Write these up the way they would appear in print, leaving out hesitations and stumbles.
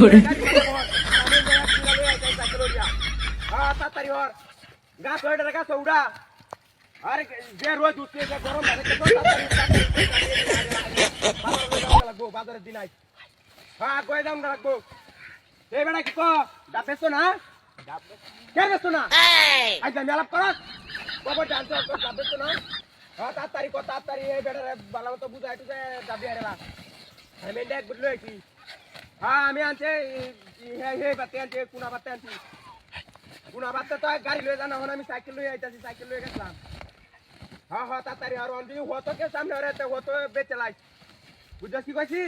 hore তাড়াতাড়ি হর গাছ হয়ে গাছ উড়া আরে যে রোজ উঠছে যে গরম লাগে তো তাড়াতাড়ি লাগবো বাজারের দিন আই হ্যাঁ কই দাম রাখবো এই বেটা কি কো ডাবেছ তো না কে বেছ না আই যাই আলাপ কর কবে জানছো তো ডাবেছ তো না হ্যাঁ তাড়াতাড়ি এই বেটা ভালো মতো বুঝাই তুই ডাবি আরে বা আমি দেখ বুঝলো কি হ্যাঁ আমি আনছি হে বাতে আনছি কোনা বাতে আনছি কোনা বাতে তো গাড়ি লয়ে জানা আমি সাইকেল লয়ে আইতাছি সাইকেল লয়ে গেছিলাম হ্যাঁ তাড়াতাড়ি আর অন যদি হতো কে সামনে হরে তো হতো বেচে লাই বুঝছিস কি কইছি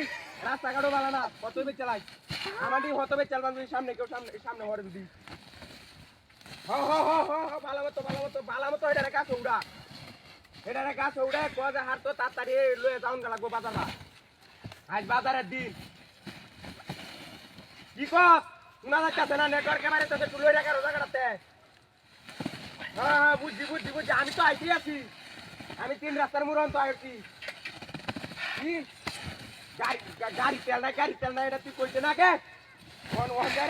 রাস্তাঘাটও ভালো না কত বেচে লাই আমারই হতো বেচে চালবান যদি সামনে কেউ সামনে হরে যদি ভালো মতো এটা গাছ উড়া কজা হার তো তাড়াতাড়ি লয়ে যাওন লাগবো বাজার আজ বাজারের দিন কি কস শোনা যাচ্ছে না নেটওয়ার্কে মারে তোকে তুলে রেখে রোজা কাটাতে হ্যাঁ বুঝছি আমি তো আইতেই আছি আমি 3 রাস্তার মুরন তো আইছি কি গাড়ি তেল নাই এটা তুই কইতে না কে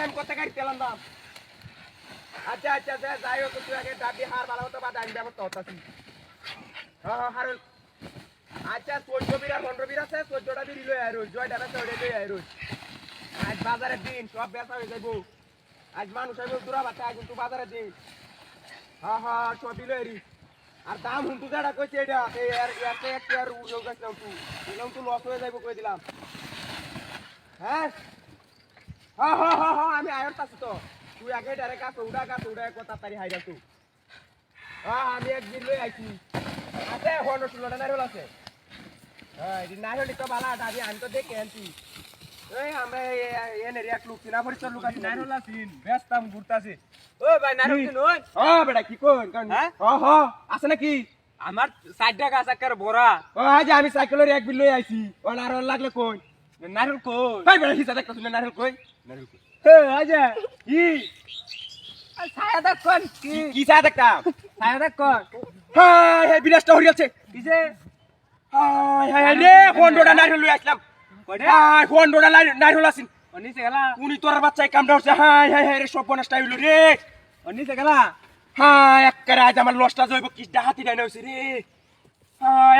আমি কত গাড়ি তেল আনলাম আচ্ছা যাই হোক তুই আগে দাবি হার ভালো মতো বাদ আমি ব্যবস্থা হতাছি হ্যাঁ হার আচ্ছা 14 বিরা 15 বিরা আছে 14টা বিরি লই আইরো জয়টা বেচা ওইটা লই আইরো আজ বাজারের দিন সব বেচা হয়ে যাইব আজ মানুষ আইব দূরা বাচ্চা আজ কিন্তু বাজারের দিন হ্যাঁ সব লই আইরি আর দাম হুন্তু যেটা কইছে এটা এতে একটা আর উড়াও গেছিলাম তুই লস হয়ে যাইব কই দিলাম হ্যাঁ আমি আয়র তাছি তো তুই আগে ডাইরেক্ট গাছ উড়া কথা তারি হাইরা তুই আমি একদিন লই আইছি আছে হন্ড শুনলো নারকেল আছে হ্যাঁ এটি নারকেল তো ভালো দাবি আমি তো দেখে আনছি এই আমরা এনে এক লোক চিনা পরিচয় লোক আছে নারকেল আছিন ব্যস্তাম ঘুরতাছি ও ভাই নারকেল কিন ওই বেটা কি কোন হ্যাঁ আছে নাকি আমার 60 টাকা চাকার বড়া আজ আমি সাইকেলের এক বিল লই আইছি ও নারকেল লাগলে কোন নারকেল কই ভাই বেটা হিসা দেখতা শুনে নারকেল কই আজা কি ছায়া দেখ কোন কি চা দেখতাম ছায়া দেখ কোন হে বিনাশটা হরি আছে কিসে রে হন্ডোটা নারকেল লই আসলাম কয়টা হন্ডোটা নারকেল আসিন অনিসে গেলা উনি তোর বাচ্চাই কামড়া উঠছে রে সব বনষ্টা হইল রে অনিসে গেলা একবারে আজ আমার লসটা জইব কি হাতি ডাইনা হইছে রে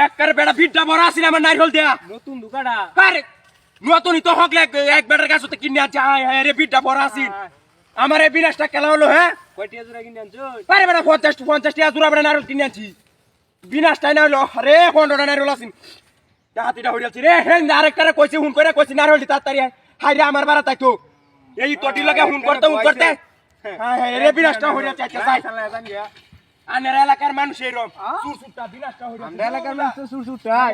একবারে বেটা বিড্ডা বড় আসিন আমার নারকেল দেয়া নতুন দুকাটা আরে নতুনই তো হকলে এক বেটার কাছে তো কিনে আনছে রে বিড্ডা বড় আসিন আমার এই বিনাশটা খেলা হলো হ্যাঁ কয়টি জোড়া কিনে আনছো আরে বেটা 50 টাকা জোড়া বেটা নারকেল কিনে আনছি বিনাশটাই না হইলো রে হন্ডোটা নারকেল আসিন হাতিটা হইয়াছে রে আরেকটারে কইছে হুন করে কইছে নারকেল তাড়াতাড়ি হাই রে আমার বাড়া তাইতো এই তোটি লাগে হুন করতে রে বিনাশটা হইয়া চাইতে যাই আনের এলাকার মানুষ এরকম সুরসুরটা বিনাশটা হইয়া আমরা এলাকার মানুষ সুরসুরটাই